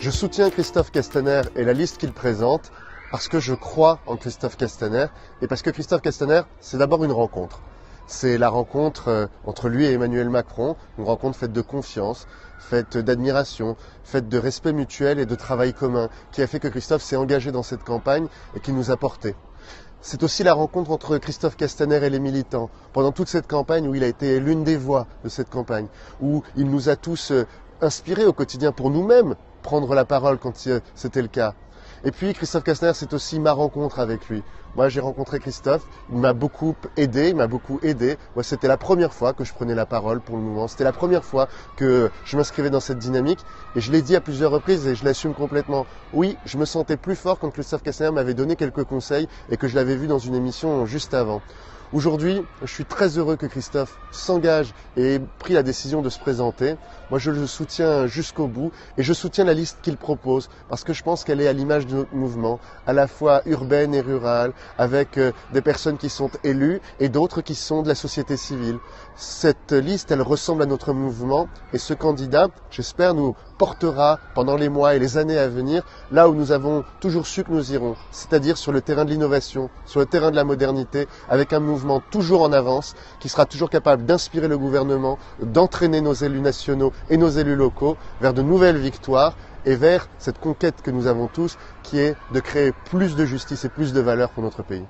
Je soutiens Christophe Castaner et la liste qu'il présente parce que je crois en Christophe Castaner et parce que Christophe Castaner, c'est d'abord une rencontre. C'est la rencontre entre lui et Emmanuel Macron, une rencontre faite de confiance, faite d'admiration, faite de respect mutuel et de travail commun, qui a fait que Christophe s'est engagé dans cette campagne et qui nous a portés. C'est aussi la rencontre entre Christophe Castaner et les militants, pendant toute cette campagne où il a été l'une des voix de cette campagne, où il nous a tous inspirés au quotidien pour nous-mêmes prendre la parole quand c'était le cas. Et puis Christophe Castaner, c'est aussi ma rencontre avec lui. Moi, j'ai rencontré Christophe, il m'a beaucoup aidé, Moi, c'était la première fois que je prenais la parole pour le mouvement. C'était la première fois que je m'inscrivais dans cette dynamique. Et je l'ai dit à plusieurs reprises et je l'assume complètement. Oui, je me sentais plus fort quand Christophe Castaner m'avait donné quelques conseils et que je l'avais vu dans une émission juste avant. Aujourd'hui, je suis très heureux que Christophe s'engage et ait pris la décision de se présenter. Moi, je le soutiens jusqu'au bout et je soutiens la liste qu'il propose parce que je pense qu'elle est à l'image de notre mouvement, à la fois urbaine et rurale, avec des personnes qui sont élues et d'autres qui sont de la société civile. Cette liste, elle ressemble à notre mouvement et ce candidat, j'espère, nous portera pendant les mois et les années à venir là où nous avons toujours su que nous irons, c'est-à-dire sur le terrain de l'innovation, sur le terrain de la modernité, avec un mouvement toujours en avance, qui sera toujours capable d'inspirer le gouvernement, d'entraîner nos élus nationaux et nos élus locaux vers de nouvelles victoires et vers cette conquête que nous avons tous, qui est de créer plus de justice et plus de valeur pour notre pays.